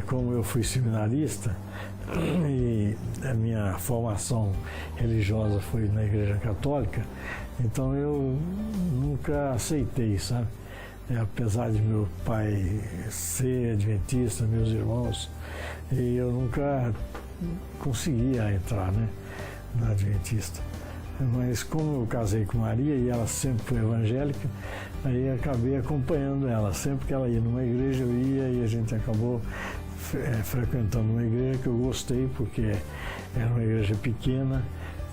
como eu fui seminarista e a minha formação religiosa foi na Igreja Católica, então eu nunca aceitei, sabe? Apesar de meu pai ser adventista, meus irmãos, e eu nunca conseguia entrar, né, na adventista. Mas como eu casei com Maria e ela sempre foi evangélica, aí acabei acompanhando ela. Sempre que ela ia numa igreja eu ia e a gente acabou frequentando uma igreja que eu gostei, porque era uma igreja pequena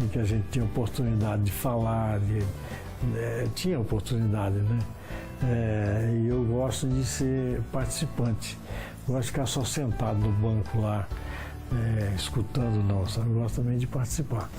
em que a gente tinha oportunidade de falar, tinha oportunidade, né? E eu gosto de ser participante. Eu gosto de ficar só sentado no banco lá, escutando não, sabe? Eu gosto também de participar.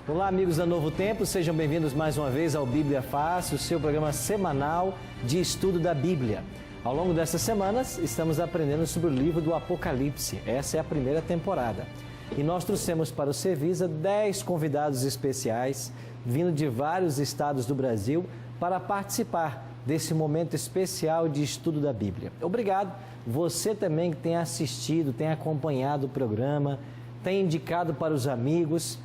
Olá, amigos da Novo Tempo, sejam bem-vindos mais uma vez ao Bíblia Fácil, o seu programa semanal de estudo da Bíblia. Ao longo dessas semanas, estamos aprendendo sobre o livro do Apocalipse. Essa é a primeira temporada. E nós trouxemos para o Servisa 10 convidados especiais, vindo de vários estados do Brasil, para participar desse momento especial de estudo da Bíblia. Obrigado, você também que tem assistido, tem acompanhado o programa, tem indicado para os amigos.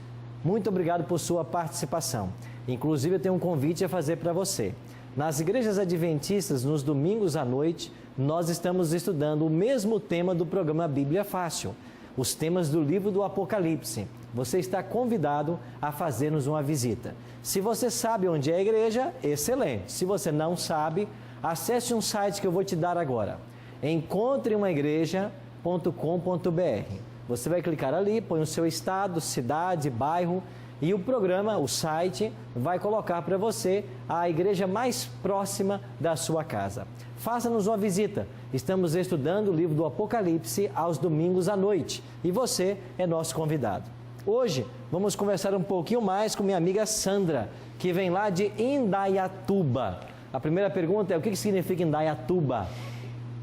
Muito obrigado por sua participação. Inclusive, eu tenho um convite a fazer para você. Nas igrejas adventistas, nos domingos à noite, nós estamos estudando o mesmo tema do programa Bíblia Fácil, os temas do livro do Apocalipse. Você está convidado a fazer-nos uma visita. Se você sabe onde é a igreja, excelente. Se você não sabe, acesse um site que eu vou te dar agora. encontreumaigreja.com.br. Você vai clicar ali, põe o seu estado, cidade, bairro e o programa, o site, vai colocar para você a igreja mais próxima da sua casa. Faça-nos uma visita. Estamos estudando o livro do Apocalipse aos domingos à noite e você é nosso convidado. Hoje vamos conversar um pouquinho mais com minha amiga Sandra, que vem lá de Indaiatuba. A primeira pergunta é: o que significa Indaiatuba?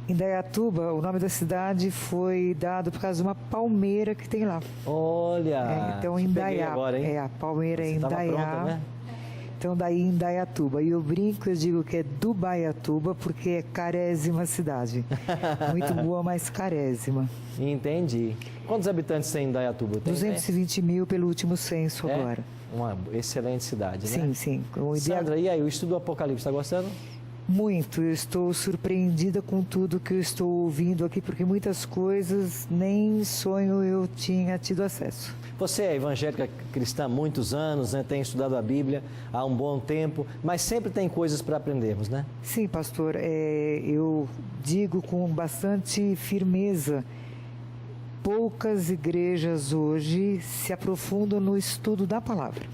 Indaiatuba, o nome da cidade foi dado por causa de uma palmeira que tem lá. Olha! Então, Indaiá, agora, hein? a palmeira é Indaiá. Pronta, né? Então, daí Indaiatuba. E eu brinco, eu digo que é Dubaiatuba, porque é carésima cidade. Muito boa, mas carésima. Entendi. Quantos habitantes tem Indaiatuba? 220 mil pelo último censo agora. Uma excelente cidade, né? Sim. Sandra, e aí, o estudo do Apocalipse, está gostando? Muito, eu estou surpreendida com tudo que eu estou ouvindo aqui, porque muitas coisas nem sonho eu tinha tido acesso. Você é evangélica cristã há muitos anos, né? Tem estudado a Bíblia há um bom tempo, mas sempre tem coisas para aprendermos, né? Sim, pastor, eu digo com bastante firmeza, poucas igrejas hoje se aprofundam no estudo da palavra.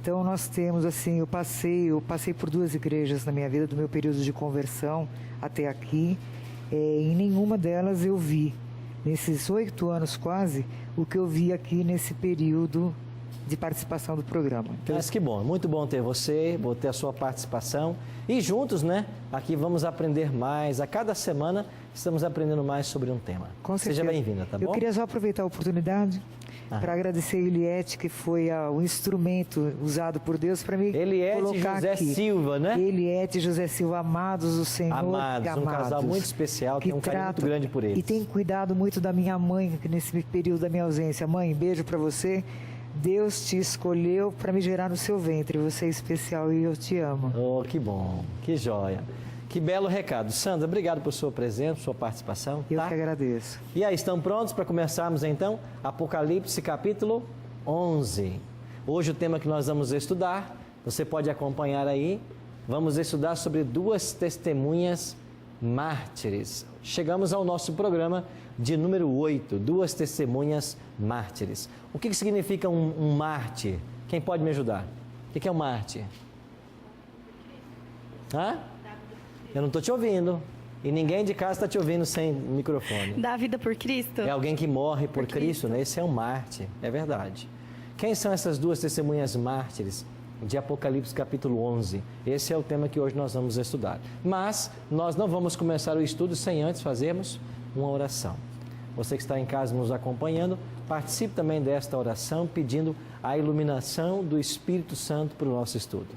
Então nós temos assim, eu passei por 2 igrejas na minha vida, do meu período de conversão até aqui, em nenhuma delas eu vi, nesses 8 anos quase, o que eu vi aqui nesse período de participação do programa. Então, mas que bom, muito bom ter você, vou ter a sua participação e juntos, né, aqui vamos aprender mais, a cada semana estamos aprendendo mais sobre um tema. Com certeza. Seja bem-vinda, tá bom? Eu queria só aproveitar a oportunidade para agradecer a Eliette, que foi o instrumento usado por Deus para me colocar José aqui. Silva, né? Eliette e José Silva, amados do Senhor. Amados, um casal muito especial, tem um carinho muito grande por eles. E tem cuidado muito da minha mãe nesse período da minha ausência. Mãe, beijo para você. Deus te escolheu para me gerar no seu ventre. Você é especial e eu te amo. Oh, que bom, que joia. Que belo recado. Sandra, obrigado por sua presença, sua participação. Eu que agradeço. E aí, estão prontos para começarmos então? Apocalipse capítulo 11. Hoje o tema que nós vamos estudar, você pode acompanhar aí, vamos estudar sobre 2 testemunhas mártires. Chegamos ao nosso programa de número 8, 2 testemunhas mártires. O que significa um mártir? Quem pode me ajudar? O que é um mártir? Hã? Eu não estou te ouvindo. E ninguém de casa está te ouvindo sem microfone. Dá a vida por Cristo? É alguém que morre por Cristo, né? Esse é um mártir, é verdade. Quem são essas duas testemunhas mártires de Apocalipse capítulo 11? Esse é o tema que hoje nós vamos estudar. Mas nós não vamos começar o estudo sem antes fazermos uma oração. Você que está em casa nos acompanhando, participe também desta oração pedindo a iluminação do Espírito Santo para o nosso estudo.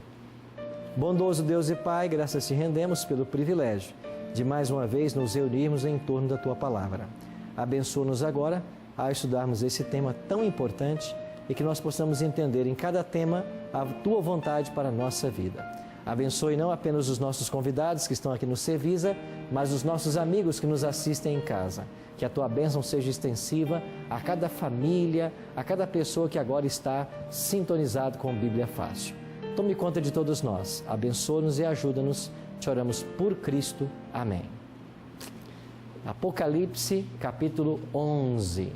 Bondoso Deus e Pai, graças te rendemos pelo privilégio de mais uma vez nos reunirmos em torno da Tua Palavra. Abençoa-nos agora a estudarmos esse tema tão importante e que nós possamos entender em cada tema a Tua vontade para a nossa vida. Abençoe não apenas os nossos convidados que estão aqui no Cevisa, mas os nossos amigos que nos assistem em casa. Que a Tua bênção seja extensiva a cada família, a cada pessoa que agora está sintonizado com Bíblia Fácil. Tome conta de todos nós, abençoa-nos e ajuda-nos. Te oramos por Cristo. Amém. Apocalipse, capítulo 11.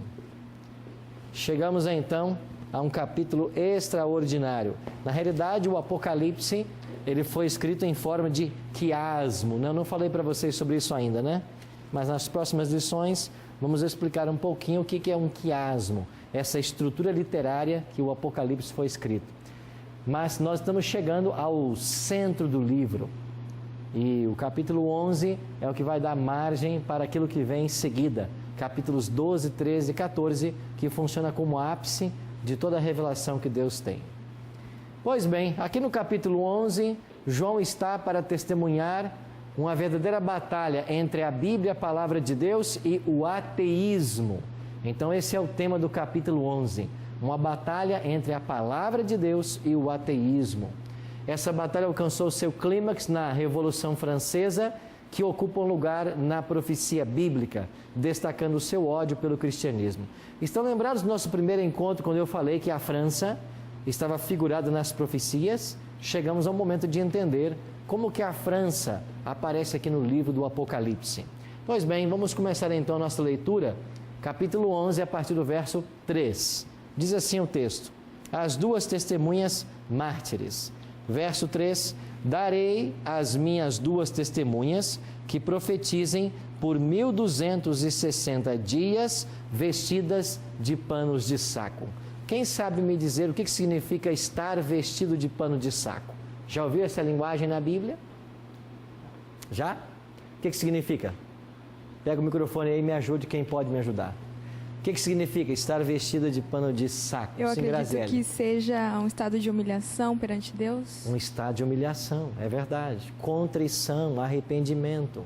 Chegamos então a um capítulo extraordinário. Na realidade, o Apocalipse, ele foi escrito em forma de quiasmo. Eu não falei para vocês sobre isso ainda, né? Mas nas próximas lições vamos explicar um pouquinho o que é um quiasmo, essa estrutura literária que o Apocalipse foi escrito. Mas nós estamos chegando ao centro do livro. E o capítulo 11 é o que vai dar margem para aquilo que vem em seguida. Capítulos 12, 13 e 14, que funciona como ápice de toda a revelação que Deus tem. Pois bem, aqui no capítulo 11, João está para testemunhar uma verdadeira batalha entre a Bíblia, a Palavra de Deus, e o ateísmo. Então esse é o tema do capítulo 11, uma batalha entre a Palavra de Deus e o ateísmo. Essa batalha alcançou seu clímax na Revolução Francesa, que ocupa um lugar na profecia bíblica, destacando o seu ódio pelo cristianismo. Estão lembrados do nosso primeiro encontro, quando eu falei que a França estava figurada nas profecias? Chegamos ao momento de entender como que a França aparece aqui no livro do Apocalipse. Pois bem, vamos começar então a nossa leitura, capítulo 11, a partir do verso 3. Diz assim o texto: As duas testemunhas mártires. Verso 3, darei as minhas duas testemunhas que profetizem por 1260 dias vestidas de panos de saco. Quem sabe me dizer o que significa estar vestido de pano de saco? Já ouviu essa linguagem na Bíblia? Já? O que significa? Pega o microfone aí e me ajude, quem pode me ajudar. O que significa estar vestida de pano de saco? Eu acredito que seja um estado de humilhação perante Deus. Um estado de humilhação, é verdade. Contrição, arrependimento.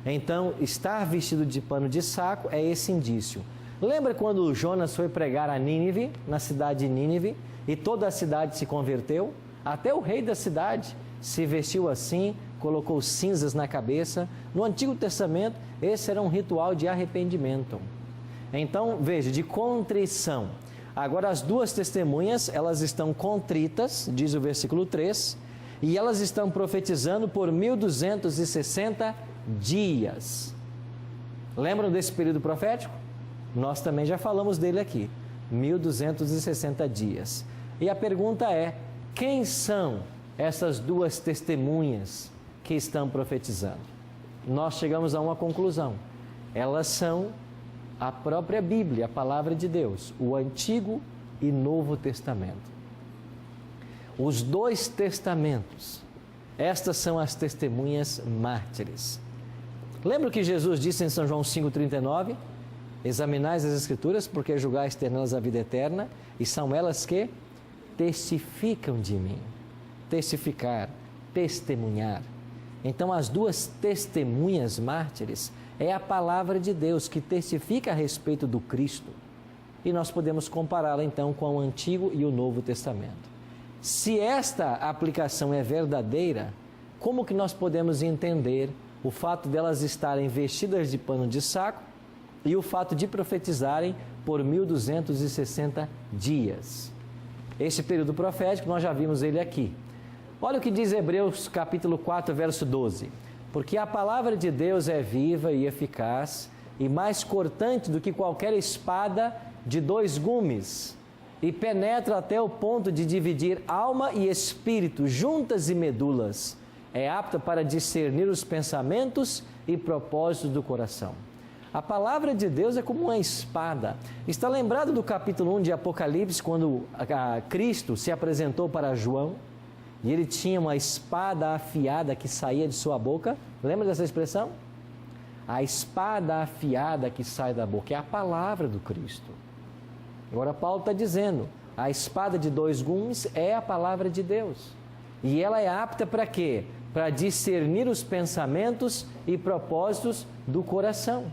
Então, estar vestido de pano de saco é esse indício. Lembra quando Jonas foi pregar a Nínive, na cidade de Nínive, e toda a cidade se converteu? Até o rei da cidade se vestiu assim, colocou cinzas na cabeça. No Antigo Testamento, esse era um ritual de arrependimento. Então, veja, de contrição. Agora, as duas testemunhas, elas estão contritas, diz o versículo 3, e elas estão profetizando por 1260 dias. Lembram desse período profético? Nós também já falamos dele aqui, 1260 dias. E a pergunta é, quem são essas duas testemunhas que estão profetizando? Nós chegamos a uma conclusão. Elas são a própria Bíblia, a Palavra de Deus, o Antigo e Novo Testamento. Os dois testamentos, estas são as testemunhas mártires. Lembra o que Jesus disse em São João 5,39? Examinais as Escrituras, porque julgais ter nelas a vida eterna, e são elas que testificam de mim. Testificar, testemunhar. Então, as duas testemunhas mártires é a Palavra de Deus que testifica a respeito do Cristo. E nós podemos compará-la então com o Antigo e o Novo Testamento. Se esta aplicação é verdadeira, como que nós podemos entender o fato delas estarem vestidas de pano de saco e o fato de profetizarem por 1260 dias? Esse período profético, nós já vimos ele aqui. Olha o que diz Hebreus capítulo 4, verso 12. Porque a palavra de Deus é viva e eficaz e mais cortante do que qualquer espada de dois gumes e penetra até o ponto de dividir alma e espírito, juntas e medulas, é apta para discernir os pensamentos e propósitos do coração. A palavra de Deus é como uma espada. Está lembrado do capítulo 1 de Apocalipse, quando Cristo se apresentou para João e ele tinha uma espada afiada que saía de sua boca? Lembra dessa expressão? A espada afiada que sai da boca é a palavra do Cristo. Agora Paulo está dizendo, a espada de dois gumes é a palavra de Deus. E ela é apta para quê? Para discernir os pensamentos e propósitos do coração.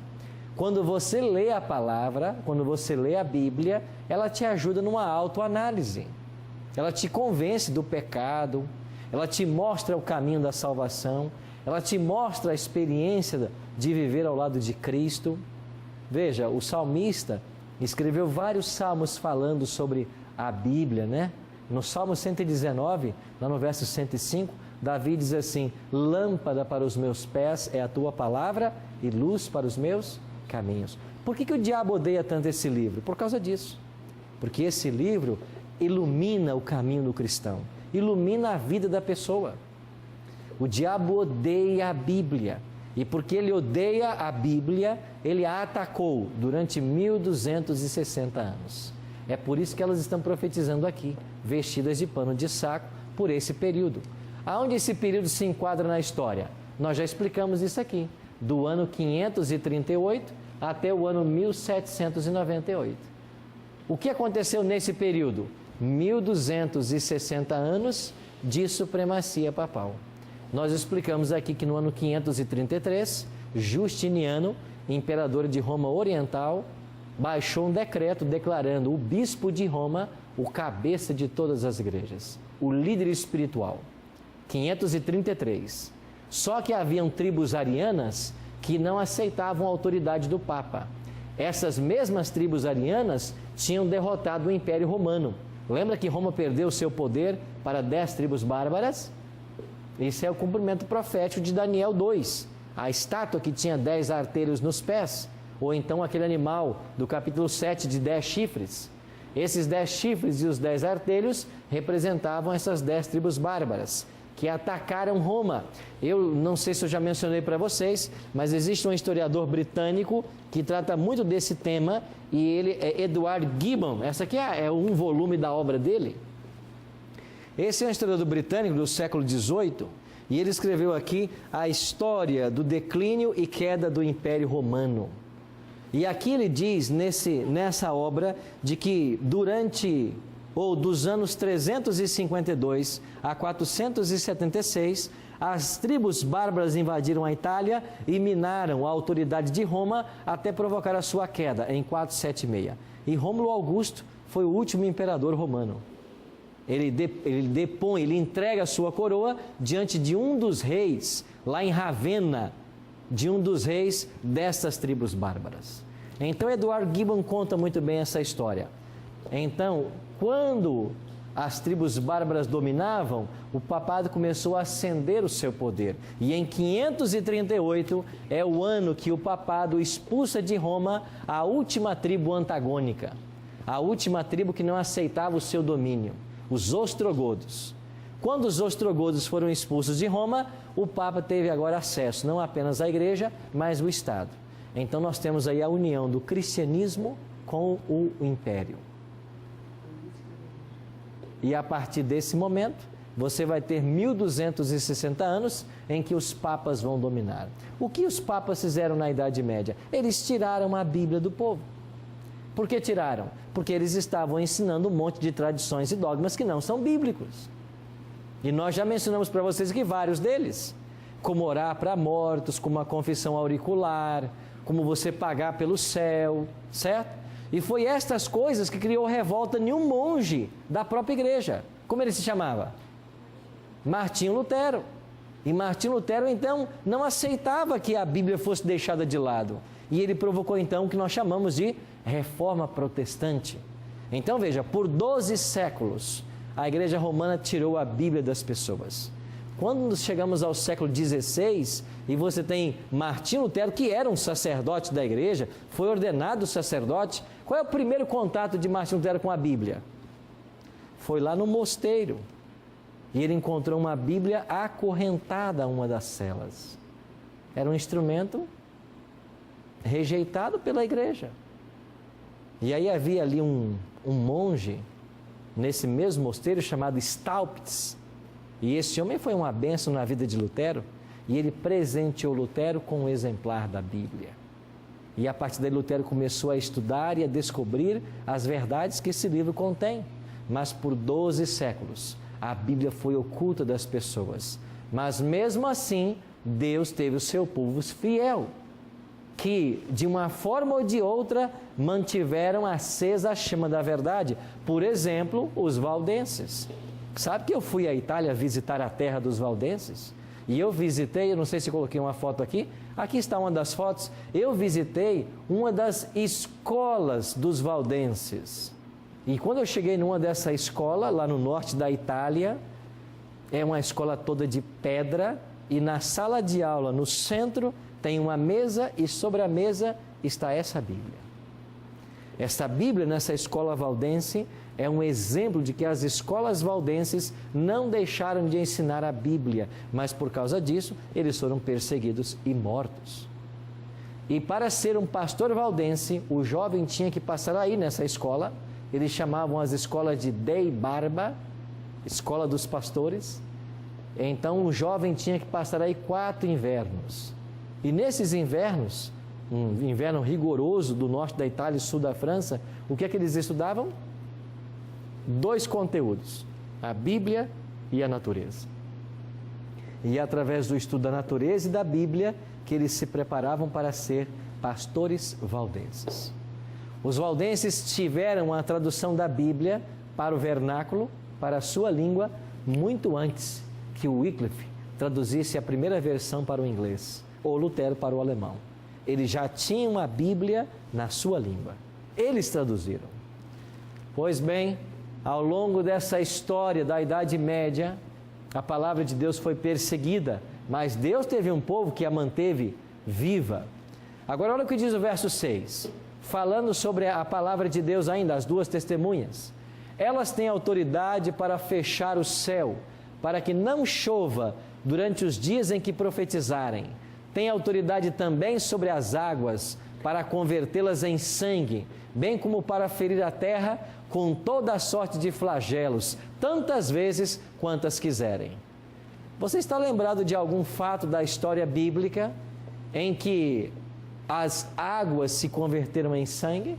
Quando você lê a palavra, quando você lê a Bíblia, ela te ajuda numa autoanálise. Ela te convence do pecado, ela te mostra o caminho da salvação, ela te mostra a experiência de viver ao lado de Cristo. Veja, o salmista escreveu vários salmos falando sobre a Bíblia, né? No Salmo 119, lá no verso 105, Davi diz assim: lâmpada para os meus pés é a tua palavra e luz para os meus caminhos. Por que o diabo odeia tanto esse livro? Por causa disso. Porque esse livro ilumina o caminho do cristão, ilumina a vida da pessoa. O diabo odeia a Bíblia. E porque ele odeia a Bíblia, ele a atacou durante 1260 anos. É por isso que elas estão profetizando aqui, vestidas de pano de saco, por esse período. Aonde esse período se enquadra na história? Nós já explicamos isso aqui, do ano 538 até o ano 1798. O que aconteceu nesse período? 1260 anos de supremacia papal. Nós explicamos aqui que no ano 533, Justiniano, imperador de Roma Oriental, baixou um decreto declarando o bispo de Roma o cabeça de todas as igrejas, o líder espiritual. 533. Só que haviam tribos arianas que não aceitavam a autoridade do Papa. Essas mesmas tribos arianas tinham derrotado o Império Romano. Lembra que Roma perdeu seu poder para 10 tribos bárbaras? Esse é o cumprimento profético de Daniel 2. A estátua que tinha 10 arteiros nos pés, ou então aquele animal do capítulo 7 de 10 chifres. Esses 10 chifres e os 10 arteiros representavam essas 10 tribos bárbaras que atacaram Roma. Eu não sei se eu já mencionei para vocês, mas existe um historiador britânico que trata muito desse tema e ele é Edward Gibbon. Essa aqui é um volume da obra dele. Esse é um historiador britânico do século XVIII e ele escreveu aqui a história do declínio e queda do Império Romano. E aqui ele diz nessa obra de que dos anos 352 a 476, as tribos bárbaras invadiram a Itália e minaram a autoridade de Roma até provocar a sua queda em 476. E Rômulo Augusto foi o último imperador romano. Ele entrega a sua coroa diante de um dos reis, lá em Ravenna, de um dos reis destas tribos bárbaras. Então, Edward Gibbon conta muito bem essa história. Então, quando as tribos bárbaras dominavam, o papado começou a ascender o seu poder. E em 538 é o ano que o papado expulsa de Roma a última tribo antagônica, a última tribo que não aceitava o seu domínio, os ostrogodos. Quando os ostrogodos foram expulsos de Roma, o Papa teve agora acesso não apenas à igreja, mas ao Estado. Então nós temos aí a união do cristianismo com o império. E a partir desse momento, você vai ter 1260 anos em que os papas vão dominar. O que os papas fizeram na Idade Média? Eles tiraram a Bíblia do povo. Por que tiraram? Porque eles estavam ensinando um monte de tradições e dogmas que não são bíblicos. E nós já mencionamos para vocês aqui vários deles, como orar para mortos, como a confissão auricular, como você pagar pelo céu, certo? E foi estas coisas que criou revolta em um monge da própria igreja. Como ele se chamava? Martinho Lutero. E Martinho Lutero, então, não aceitava que a Bíblia fosse deixada de lado. E ele provocou, então, o que nós chamamos de Reforma Protestante. Então, veja, por 12 séculos, a Igreja Romana tirou a Bíblia das pessoas. Quando chegamos ao século XVI, e você tem Martinho Lutero, que era um sacerdote da igreja, foi ordenado sacerdote. Qual é o primeiro contato de Martinho Lutero com a Bíblia? Foi lá no mosteiro. e ele encontrou uma Bíblia acorrentada a uma das celas. Era um instrumento rejeitado pela igreja. E aí havia ali um monge, nesse mesmo mosteiro, chamado Staupitz. E esse homem foi uma bênção na vida de Lutero, e ele presenteou Lutero com um exemplar da Bíblia. E a partir daí Lutero começou a estudar e a descobrir as verdades que esse livro contém. Mas por 12 séculos, a Bíblia foi oculta das pessoas. Mas mesmo assim, Deus teve o seu povo fiel, que de uma forma ou de outra mantiveram acesa a chama da verdade. Por exemplo, os valdenses. Sabe que eu fui à Itália visitar a terra dos valdenses? E eu visitei, eu não sei se coloquei uma foto aqui, aqui está uma das fotos, eu visitei uma das escolas dos valdenses. E quando eu cheguei numa dessa escola, lá no norte da Itália, é uma escola toda de pedra, e na sala de aula, no centro, tem uma mesa, e sobre a mesa está essa Bíblia. Essa Bíblia, nessa escola valdense, é um exemplo de que as escolas valdenses não deixaram de ensinar a Bíblia, mas por causa disso, eles foram perseguidos e mortos. E para ser um pastor valdense, o jovem tinha que passar aí nessa escola. Eles chamavam as escolas de Dei Barba, escola dos pastores. Então o jovem tinha que passar aí 4 invernos. E nesses invernos, um inverno rigoroso do norte da Itália e sul da França, o que é que eles estudavam? 2 conteúdos, a Bíblia e a natureza. E é através do estudo da natureza e da Bíblia que eles se preparavam para ser pastores valdenses. Os valdenses tiveram a tradução da Bíblia para o vernáculo, para a sua língua, muito antes que o Wycliffe traduzisse a primeira versão para o inglês, ou Lutero para o alemão. Eles já tinham a Bíblia na sua língua. Eles traduziram. Pois bem, ao longo dessa história da Idade Média, a palavra de Deus foi perseguida, mas Deus teve um povo que a manteve viva. Agora olha o que diz o verso 6, falando sobre a palavra de Deus ainda, as 2 testemunhas. Elas têm autoridade para fechar o céu, para que não chova durante os dias em que profetizarem. Tem autoridade também sobre as águas, para convertê-las em sangue, bem como para ferir a terra com toda a sorte de flagelos, tantas vezes quantas quiserem. Você está lembrado de algum fato da história bíblica em que as águas se converteram em sangue?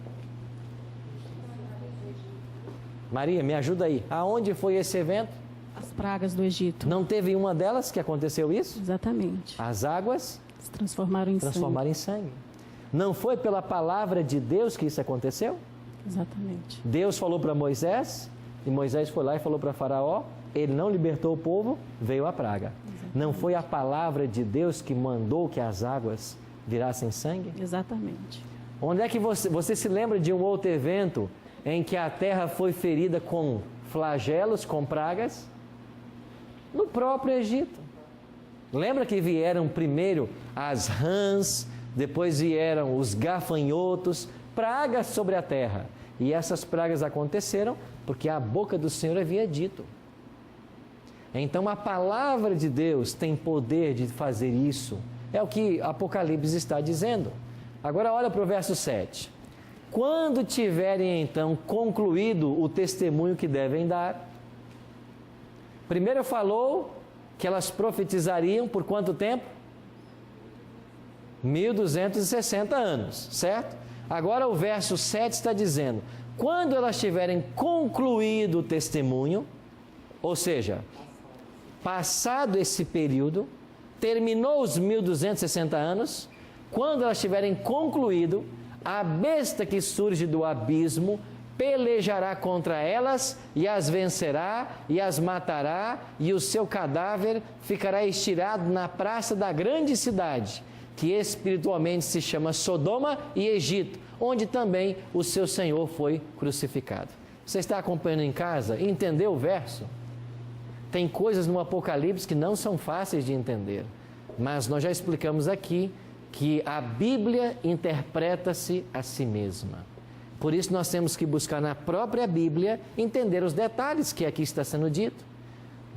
Maria, me ajuda aí. Aonde foi esse evento? As pragas do Egito. Não teve uma delas que aconteceu isso? Exatamente. As águas Se transformaram em sangue. Não foi pela palavra de Deus que isso aconteceu? Exatamente. Deus falou para Moisés, e Moisés foi lá e falou para Faraó, ele não libertou o povo, veio a praga. Exatamente. Não foi a palavra de Deus que mandou que as águas virassem sangue? Exatamente. Onde é que você se lembra de um outro evento em que a terra foi ferida com flagelos, com pragas? No próprio Egito. Lembra que vieram primeiro as rãs, depois vieram os gafanhotos, pragas sobre a terra. E essas pragas aconteceram porque a boca do Senhor havia dito. Então a palavra de Deus tem poder de fazer isso. É o que Apocalipse está dizendo. Agora olha para o verso 7. Quando tiverem então concluído o testemunho que devem dar, primeiro falou que elas profetizariam por quanto tempo? 1260 anos, certo? Agora o verso 7 está dizendo, quando elas tiverem concluído o testemunho, ou seja, passado esse período, terminou os 1260 anos, quando elas tiverem concluído, a besta que surge do abismo pelejará contra elas e as vencerá e as matará, e o seu cadáver ficará estirado na praça da grande cidade, que espiritualmente se chama Sodoma e Egito, onde também o seu Senhor foi crucificado. Você está acompanhando em casa? Entendeu o verso? Tem coisas no Apocalipse que não são fáceis de entender, mas nós já explicamos aqui que a Bíblia interpreta-se a si mesma. Por isso nós temos que buscar na própria Bíblia entender os detalhes que aqui está sendo dito.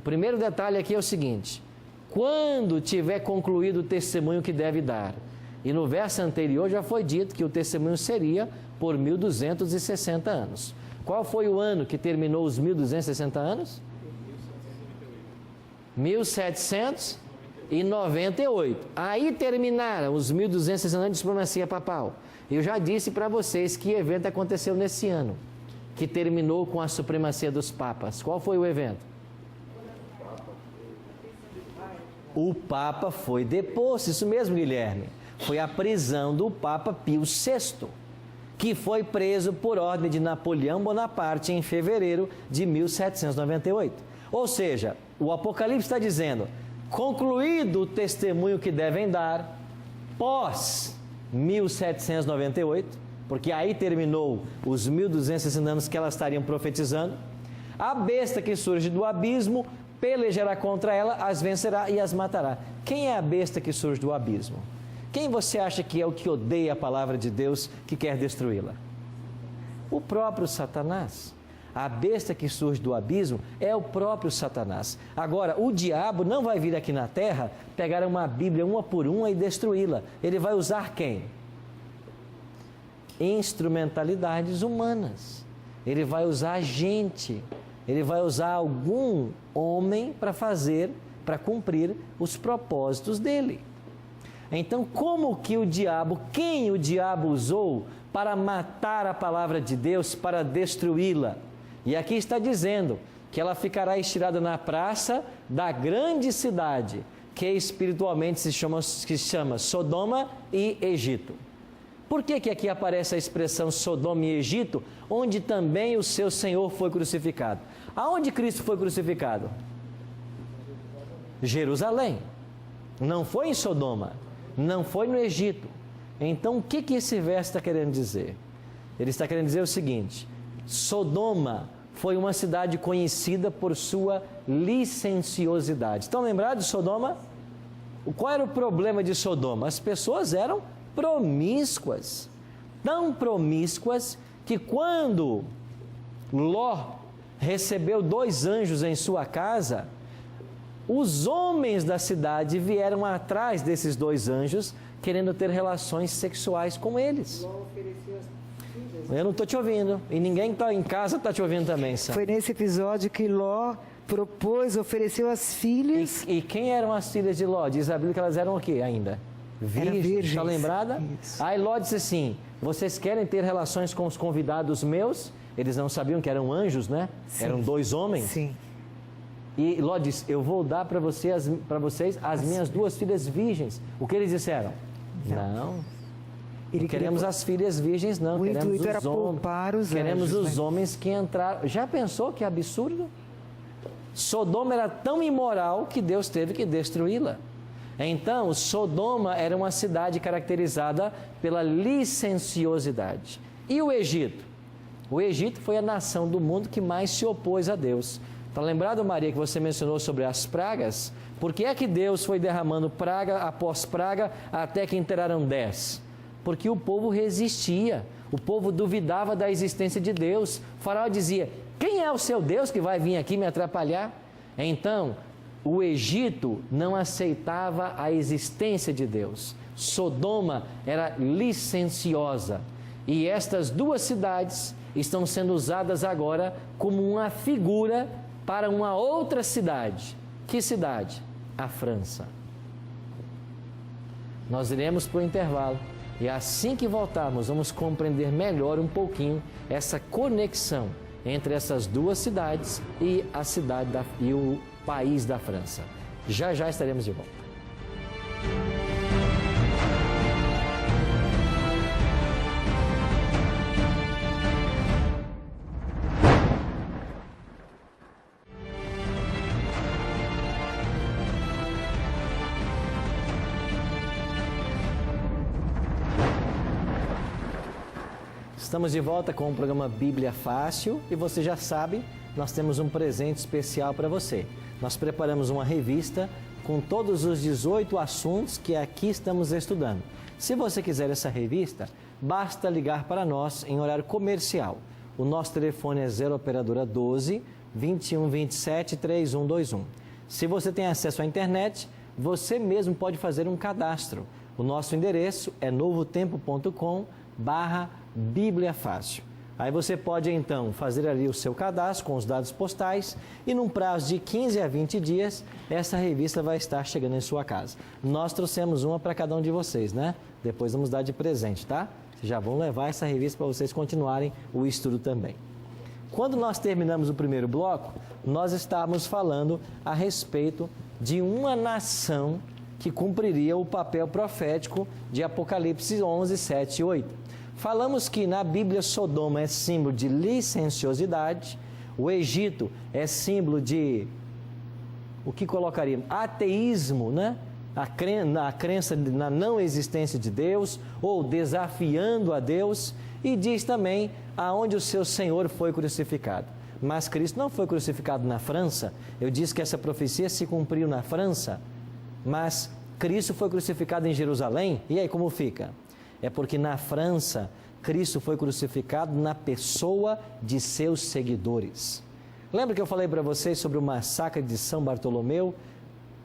O primeiro detalhe aqui é o seguinte: quando tiver concluído o testemunho que deve dar. E no verso anterior já foi dito que o testemunho seria por 1.260 anos. Qual foi o ano que terminou os 1.260 anos? 1798. Aí terminaram os 1.260 anos de supremacia papal. Eu já disse para vocês que evento aconteceu nesse ano, que terminou com a supremacia dos papas. Qual foi o evento? O Papa foi deposto, isso mesmo, Guilherme. Foi a prisão do Papa Pio VI, que foi preso por ordem de Napoleão Bonaparte em fevereiro de 1798. Ou seja, o Apocalipse está dizendo, concluído o testemunho que devem dar, pós 1798, porque aí terminou os 1.260 anos que elas estariam profetizando, a besta que surge do abismo pelejará contra ela, as vencerá e as matará. Quem é a besta que surge do abismo? Quem você acha que é o que odeia a palavra de Deus, que quer destruí-la? O próprio Satanás. A besta que surge do abismo é o próprio Satanás. Agora, o diabo não vai vir aqui na terra, pegar uma Bíblia uma por uma e destruí-la. Ele vai usar quem? Instrumentalidades humanas. Ele vai usar gente. Ele vai usar algum homem para cumprir os propósitos dele. Então, quem o diabo usou para matar a palavra de Deus, para destruí-la? E aqui está dizendo que ela ficará estirada na praça da grande cidade, que espiritualmente se chama Sodoma e Egito. Por que aqui aparece a expressão Sodoma e Egito, onde também o seu Senhor foi crucificado? Aonde Cristo foi crucificado? Jerusalém. Não foi em Sodoma, não foi no Egito. Então, o que esse verso está querendo dizer? Ele está querendo dizer o seguinte: Sodoma foi uma cidade conhecida por sua licenciosidade. Estão lembrados de Sodoma? Qual era o problema de Sodoma? As pessoas eram promíscuas. Tão promíscuas que quando Ló recebeu 2 anjos em sua casa, os homens da cidade vieram atrás desses 2 anjos, querendo ter relações sexuais com eles. Eu não estou te ouvindo. E ninguém que está em casa está te ouvindo também, Sam. Foi nesse episódio que Ló ofereceu as filhas. E quem eram as filhas de Ló? Diz a Bíblia que elas eram o quê ainda? Virgens. Está lembrada? Isso. Aí Ló disse assim: vocês querem ter relações com os convidados meus? Eles não sabiam que eram anjos, né? Sim. Eram 2 homens. Sim. E Ló disse: eu vou dar para vocês as minhas 2 filhas virgens. O que eles disseram? Não queremos as filhas virgens, não. O Queremos intuito os era poupar os Queremos anjos, os homens que entraram. Já pensou que absurdo? Sodoma era tão imoral que Deus teve que destruí-la. Então, Sodoma era uma cidade caracterizada pela licenciosidade. E o Egito? O Egito foi a nação do mundo que mais se opôs a Deus. Está lembrado, Maria, que você mencionou sobre as pragas? Por que é que Deus foi derramando praga após praga até que inteiraram 10? Porque o povo resistia, o povo duvidava da existência de Deus. O faraó dizia: quem é o seu Deus que vai vir aqui me atrapalhar? Então, o Egito não aceitava a existência de Deus. Sodoma era licenciosa. E estas 2 cidades estão sendo usadas agora como uma figura para uma outra cidade. Que cidade? A França. Nós iremos para o intervalo. E assim que voltarmos, vamos compreender melhor um pouquinho essa conexão entre essas 2 cidades e a cidade e o país da França. Já estaremos de volta. Estamos de volta com o programa Bíblia Fácil e você já sabe, nós temos um presente especial para você. Nós preparamos uma revista com todos os 18 assuntos que aqui estamos estudando. Se você quiser essa revista, basta ligar para nós em horário comercial. O nosso telefone é 0 operadora 12 2127-3121. Se você tem acesso à internet, você mesmo pode fazer um cadastro. O nosso endereço é novotempo.com/Bíblia Fácil. Aí você pode então fazer ali o seu cadastro com os dados postais e num prazo de 15 a 20 dias, essa revista vai estar chegando em sua casa. Nós trouxemos uma para cada um de vocês, né? Depois vamos dar de presente, tá? Já vão levar essa revista para vocês continuarem o estudo também. Quando nós terminamos o primeiro bloco, nós estávamos falando a respeito de uma nação que cumpriria o papel profético de Apocalipse 11, 7 e 8. Falamos que na Bíblia Sodoma é símbolo de licenciosidade, o Egito é símbolo de, o que colocaria? Ateísmo, né? A crença na não existência de Deus, ou desafiando a Deus, e diz também aonde o seu Senhor foi crucificado. Mas Cristo não foi crucificado na França. Eu disse que essa profecia se cumpriu na França, mas Cristo foi crucificado em Jerusalém. E aí como fica? É porque na França, Cristo foi crucificado na pessoa de seus seguidores. Lembra que eu falei para vocês sobre o massacre de São Bartolomeu?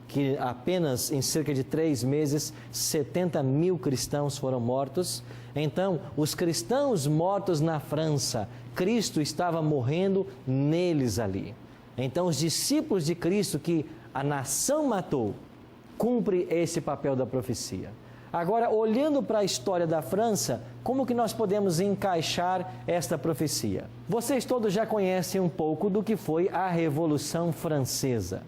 Que apenas em cerca de 3 meses, 70 mil cristãos foram mortos. Então, os cristãos mortos na França, Cristo estava morrendo neles ali. Então, os discípulos de Cristo que a nação matou, cumpre esse papel da profecia. Agora, olhando para a história da França, como que nós podemos encaixar esta profecia? Vocês todos já conhecem um pouco do que foi a Revolução Francesa.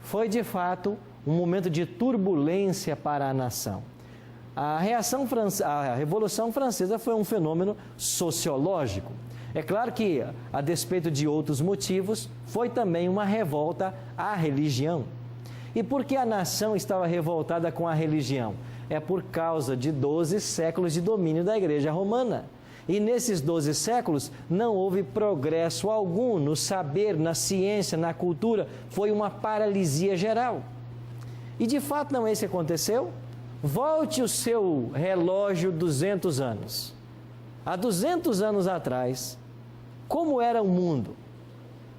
Foi, de fato, um momento de turbulência para a nação. A Revolução Francesa foi um fenômeno sociológico. É claro que, a despeito de outros motivos, foi também uma revolta à religião. E por que a nação estava revoltada com a religião? É por causa de 12 séculos de domínio da Igreja Romana. E nesses 12 séculos não houve progresso algum no saber, na ciência, na cultura. Foi uma paralisia geral. E de fato não é isso que aconteceu? Volte o seu relógio 200 anos. Há 200 anos atrás, como era o mundo?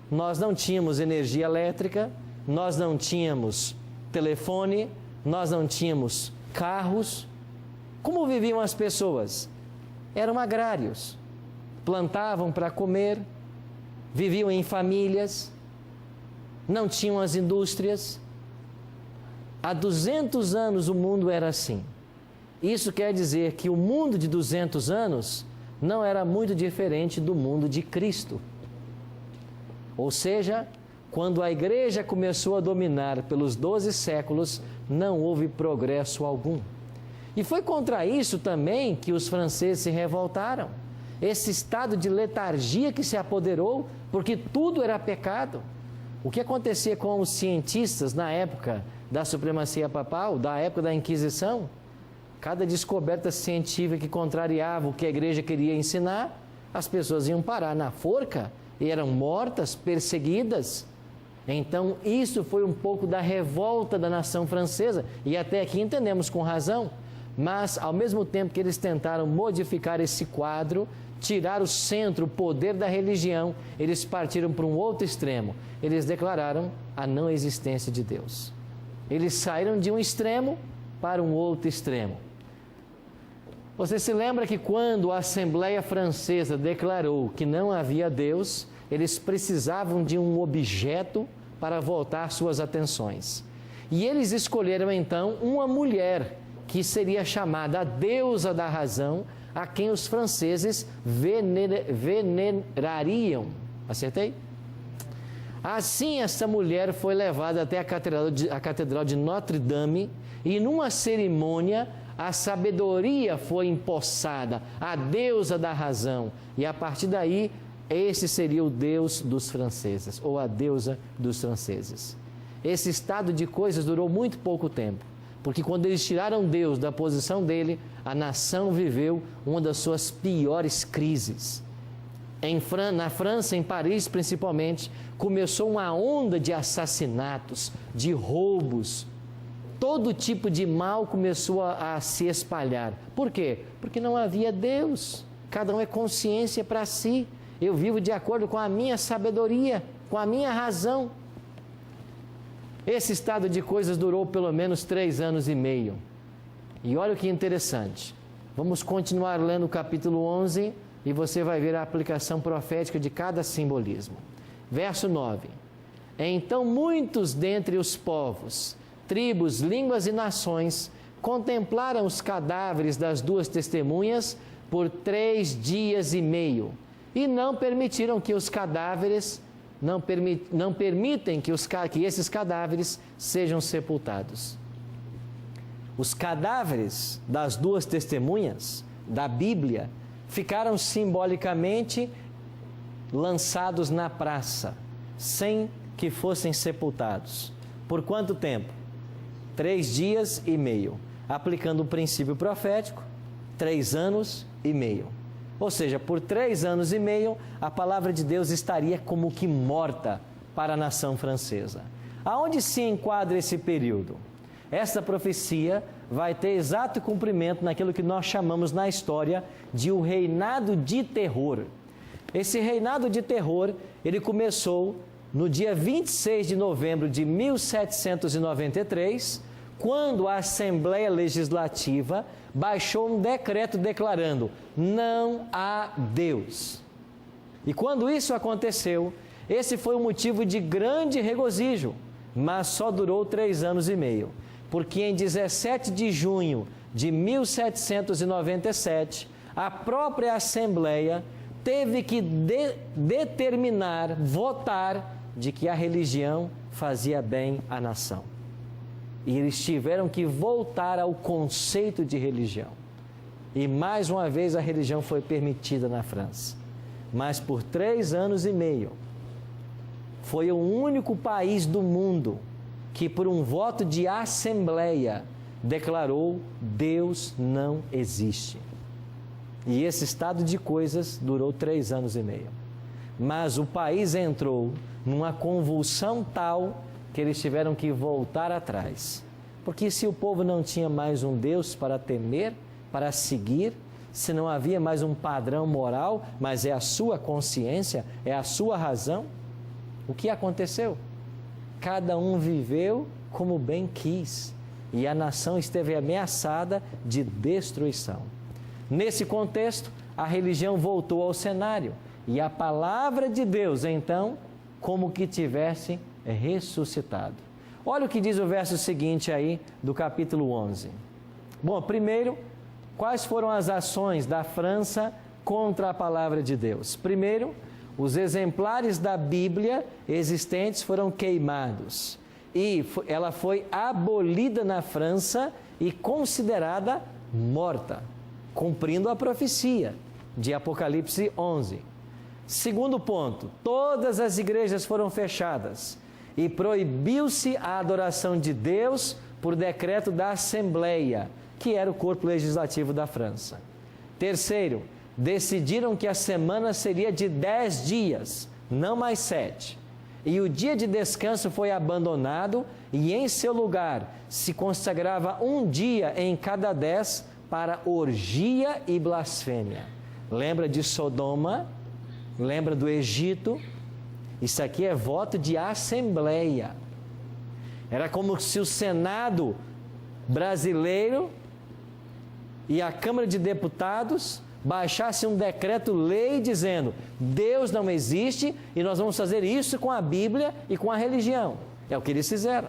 Nós não tínhamos energia elétrica, nós não tínhamos telefone, nós não tínhamos carros. Como viviam as pessoas? Eram agrários, plantavam para comer, viviam em famílias, não tinham as indústrias. Há 200 anos o mundo era assim. Isso quer dizer que o mundo de 200 anos não era muito diferente do mundo de Cristo. Ou seja, quando a igreja começou a dominar pelos 12 séculos, não houve progresso algum. E foi contra isso também que os franceses se revoltaram. Esse estado de letargia que se apoderou, porque tudo era pecado. O que acontecia com os cientistas na época da supremacia papal, da época da Inquisição? Cada descoberta científica que contrariava o que a igreja queria ensinar, as pessoas iam parar na forca e eram mortas, perseguidas. Então, isso foi um pouco da revolta da nação francesa, e até aqui entendemos com razão. Mas, ao mesmo tempo que eles tentaram modificar esse quadro, tirar o centro, o poder da religião, eles partiram para um outro extremo. Eles declararam a não existência de Deus. Eles saíram de um extremo para um outro extremo. Você se lembra que quando a Assembleia Francesa declarou que não havia Deus, eles precisavam de um objeto para voltar suas atenções. E eles escolheram então uma mulher que seria chamada a deusa da razão, a quem os franceses venerariam. Acertei? Assim, essa mulher foi levada até a Catedral de Notre Dame e numa cerimônia a sabedoria foi empossada, a deusa da razão. E a partir daí, esse seria o Deus dos franceses, ou a deusa dos franceses. Esse estado de coisas durou muito pouco tempo, porque quando eles tiraram Deus da posição dele, a nação viveu uma das suas piores crises. Na França, em Paris principalmente, começou uma onda de assassinatos, de roubos. Todo tipo de mal começou a se espalhar. Por quê? Porque não havia Deus. Cada um é consciência para si. eu vivo de acordo com a minha sabedoria, com a minha razão. Esse estado de coisas durou pelo menos 3 anos e meio. E olha o que interessante. Vamos continuar lendo o capítulo 11 e você vai ver a aplicação profética de cada simbolismo. Verso 9. Então muitos dentre os povos, tribos, línguas e nações contemplaram os cadáveres das 2 testemunhas por 3 dias e meio e não permitiram que os cadáveres não permitem que esses cadáveres sejam sepultados. Os cadáveres das 2 testemunhas da Bíblia ficaram simbolicamente lançados na praça, sem que fossem sepultados. Por quanto tempo? 3 dias e meio. Aplicando o princípio profético, 3 anos e meio. Ou seja, por 3 anos e meio, a palavra de Deus estaria como que morta para a nação francesa. Aonde se enquadra esse período? Essa profecia vai ter exato cumprimento naquilo que nós chamamos na história de o reinado de terror. Esse reinado de terror, ele começou no dia 26 de novembro de 1793, quando a Assembleia Legislativa baixou um decreto declarando: não há Deus. E quando isso aconteceu, esse foi um motivo de grande regozijo, mas só durou 3 anos e meio, porque em 17 de junho de 1797, a própria Assembleia teve que determinar, votar, de que a religião fazia bem à nação. E eles tiveram que voltar ao conceito de religião. E mais uma vez a religião foi permitida na França. Mas por 3 anos e meio, foi o único país do mundo que por um voto de assembleia declarou: Deus não existe. E esse estado de coisas durou 3 anos e meio. Mas o país entrou numa convulsão tal que eles tiveram que voltar atrás. Porque se o povo não tinha mais um Deus para temer, para seguir, se não havia mais um padrão moral, mas é a sua consciência, é a sua razão, o que aconteceu? Cada um viveu como bem quis e a nação esteve ameaçada de destruição. Nesse contexto, a religião voltou ao cenário e a palavra de Deus, então, como que tivesse ressuscitado. Olha o que diz o verso seguinte aí do capítulo 11. Bom, primeiro, quais foram as ações da França contra a palavra de Deus? Primeiro, os exemplares da Bíblia existentes foram queimados e ela foi abolida na França e considerada morta, cumprindo a profecia de Apocalipse 11. Segundo ponto, todas as igrejas foram fechadas e proibiu-se a adoração de Deus por decreto da Assembleia, que era o corpo legislativo da França. Terceiro, decidiram que a semana seria de 10 dias, não mais 7. E o dia de descanso foi abandonado e em seu lugar se consagrava um dia em cada 10 para orgia e blasfêmia. Lembra de Sodoma? Lembra do Egito? Isso aqui é voto de assembleia. Era como se o Senado brasileiro e a Câmara de Deputados baixassem um decreto-lei dizendo: Deus não existe e nós vamos fazer isso com a Bíblia e com a religião. É o que eles fizeram.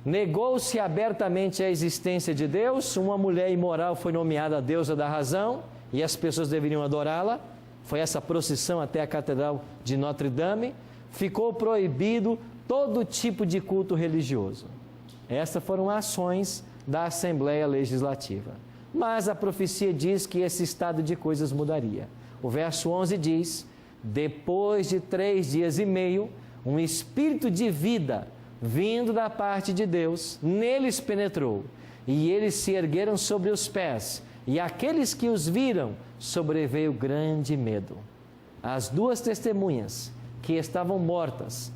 Negou-se abertamente a existência de Deus. Uma mulher imoral foi nomeada a deusa da razão e as pessoas deveriam adorá-la. Foi essa procissão até a Catedral de Notre Dame. Ficou proibido todo tipo de culto religioso. Essas foram ações da Assembleia Legislativa. Mas a profecia diz que esse estado de coisas mudaria. O verso 11 diz: depois de 3 dias e meio, um espírito de vida vindo da parte de Deus neles penetrou, e eles se ergueram sobre os pés, e aqueles que os viram sobreveio grande medo. As 2 testemunhas que estavam mortas,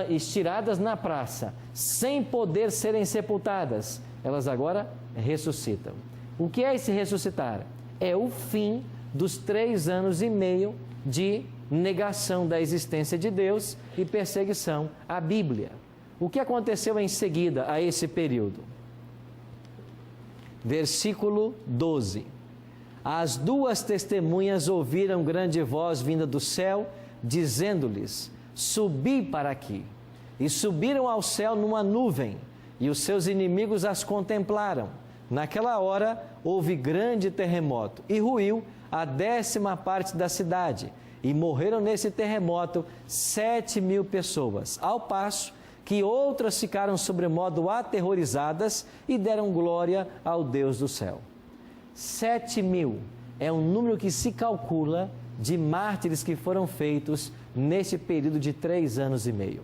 estiradas na praça, sem poder serem sepultadas, elas agora ressuscitam. O que é esse ressuscitar? É o fim dos 3 anos e meio de negação da existência de Deus e perseguição à Bíblia. O que aconteceu em seguida a esse período? Versículo 12. As 2 testemunhas ouviram grande voz vinda do céu, dizendo-lhes: subi para aqui. E subiram ao céu numa nuvem, e os seus inimigos as contemplaram. Naquela hora houve grande terremoto, e ruiu a 10ª parte da cidade, e morreram nesse terremoto 7.000 pessoas, ao passo que outras ficaram sobremodo aterrorizadas e deram glória ao Deus do céu. 7.000 é um número que se calcula de mártires que foram feitos nesse período de 3 anos e meio.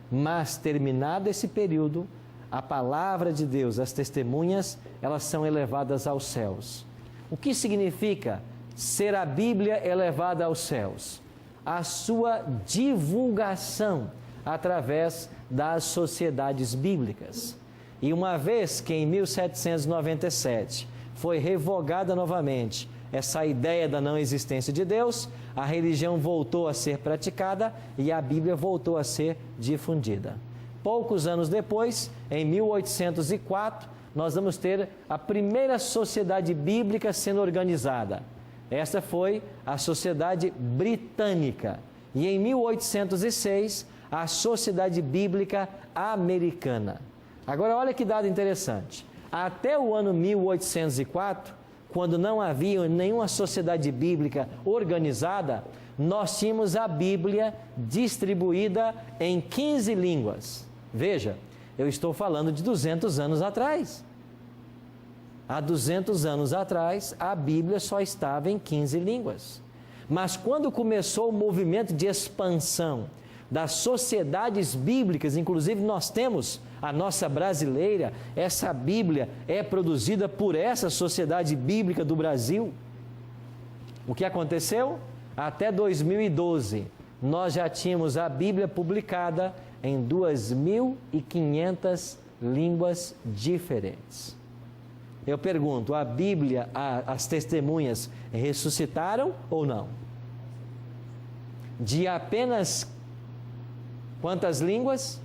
Mas, terminado esse período, a palavra de Deus, as testemunhas, elas são elevadas aos céus. O que significa ser a Bíblia elevada aos céus? A sua divulgação através das sociedades bíblicas. E uma vez que em 1797 foi revogada novamente essa ideia da não existência de Deus, a religião voltou a ser praticada e a Bíblia voltou a ser difundida. Poucos anos depois, em 1804, nós vamos ter a primeira sociedade bíblica sendo organizada. Esta foi a Sociedade Britânica. E em 1806, a Sociedade Bíblica Americana. Agora, olha que dado interessante. Até o ano 1804, quando não havia nenhuma sociedade bíblica organizada, nós tínhamos a Bíblia distribuída em 15 línguas. Veja, eu estou falando de 200 anos atrás. Há 200 anos atrás, a Bíblia só estava em 15 línguas. Mas quando começou o movimento de expansão das sociedades bíblicas, inclusive nós temos a nossa brasileira, essa Bíblia é produzida por essa Sociedade Bíblica do Brasil. O que aconteceu? Até 2012, nós já tínhamos a Bíblia publicada em 2.500 línguas diferentes. Eu pergunto, a Bíblia, as testemunhas ressuscitaram ou não? De apenas quantas línguas?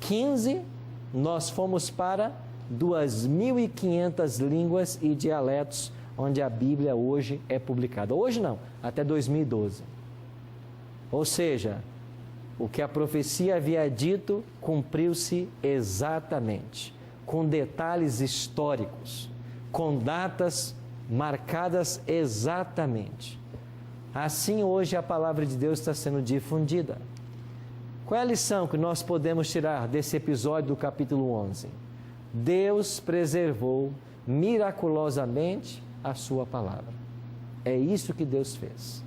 15, nós fomos para 2.500 línguas e dialetos, onde a Bíblia hoje é publicada. Hoje não, até 2012. Ou seja, o que a profecia havia dito cumpriu-se exatamente, com detalhes históricos, com datas marcadas exatamente. Assim, hoje a palavra de Deus está sendo difundida. Qual é a lição que nós podemos tirar desse episódio do capítulo 11? Deus preservou miraculosamente a sua palavra. É isso que Deus fez.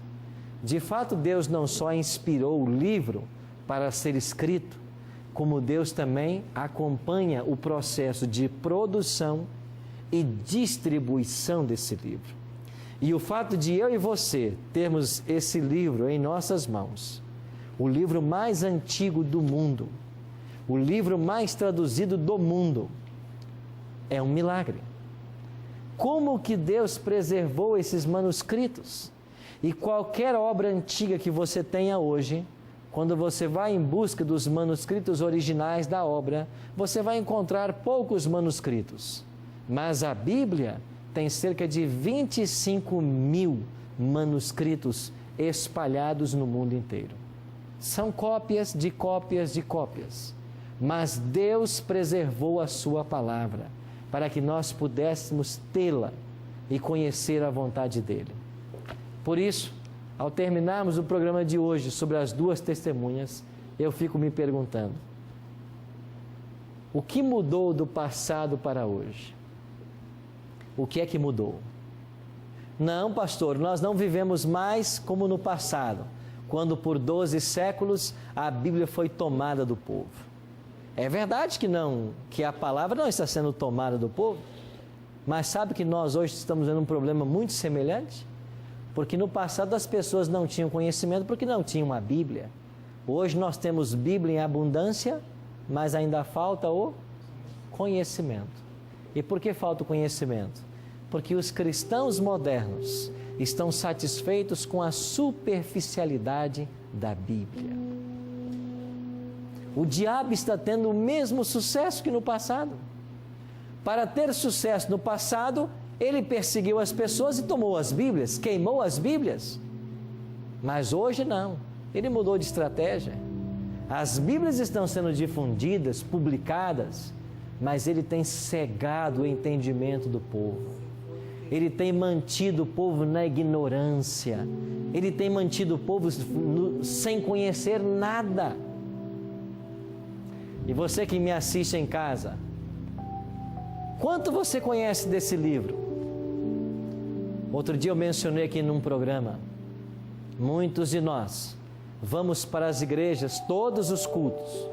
De fato, Deus não só inspirou o livro para ser escrito, como Deus também acompanha o processo de produção e distribuição desse livro. E o fato de eu e você termos esse livro em nossas mãos, o livro mais antigo do mundo, o livro mais traduzido do mundo, é um milagre. Como que Deus preservou esses manuscritos? E qualquer obra antiga que você tenha hoje, quando você vai em busca dos manuscritos originais da obra, você vai encontrar poucos manuscritos. Mas a Bíblia tem cerca de 25.000 manuscritos espalhados no mundo inteiro. São cópias de cópias de cópias. Mas Deus preservou a sua palavra para que nós pudéssemos tê-la e conhecer a vontade dele. Por isso, ao terminarmos o programa de hoje sobre as 2 testemunhas, eu fico me perguntando: o que mudou do passado para hoje? O que é que mudou? Não, pastor, nós não vivemos mais como no passado, quando por 12 séculos a Bíblia foi tomada do povo. É verdade que a palavra não está sendo tomada do povo, mas sabe que nós hoje estamos vendo um problema muito semelhante? Porque no passado as pessoas não tinham conhecimento porque não tinham a Bíblia. Hoje nós temos Bíblia em abundância, mas ainda falta o conhecimento. E por que falta o conhecimento? Porque os cristãos modernos estão satisfeitos com a superficialidade da Bíblia. O diabo está tendo o mesmo sucesso que no passado. Para ter sucesso no passado, ele perseguiu as pessoas e tomou as Bíblias, queimou as Bíblias. Mas hoje não, ele mudou de estratégia. As Bíblias estão sendo difundidas, publicadas, mas ele tem cegado o entendimento do povo. Ele tem mantido o povo na ignorância. Ele tem mantido o povo sem conhecer nada. E você que me assiste em casa, quanto você conhece desse livro? Outro dia eu mencionei aqui num programa, muitos de nós vamos para as igrejas todos os cultos,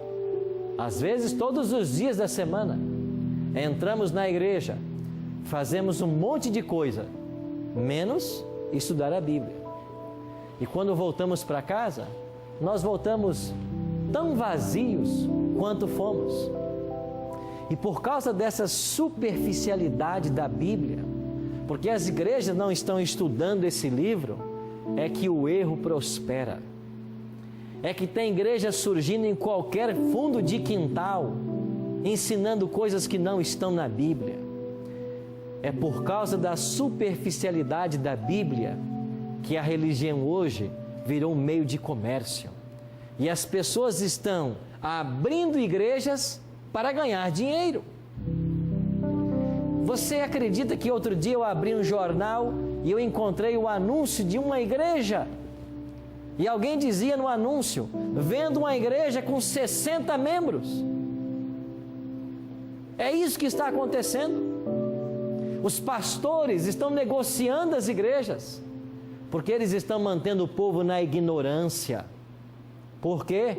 às vezes todos os dias da semana. Entramos na igreja, fazemos um monte de coisa, menos estudar a Bíblia. E quando voltamos para casa, nós voltamos tão vazios quanto fomos. E por causa dessa superficialidade da Bíblia, porque as igrejas não estão estudando esse livro, é que o erro prospera. É que tem igreja surgindo em qualquer fundo de quintal, ensinando coisas que não estão na Bíblia. É por causa da superficialidade da Bíblia que a religião hoje virou um meio de comércio. E as pessoas estão abrindo igrejas para ganhar dinheiro. Você acredita que outro dia eu abri um jornal e eu encontrei o anúncio de uma igreja? E alguém dizia no anúncio, vendo uma igreja com 60 membros. É isso que está acontecendo. Os pastores estão negociando as igrejas, porque eles estão mantendo o povo na ignorância. Por quê?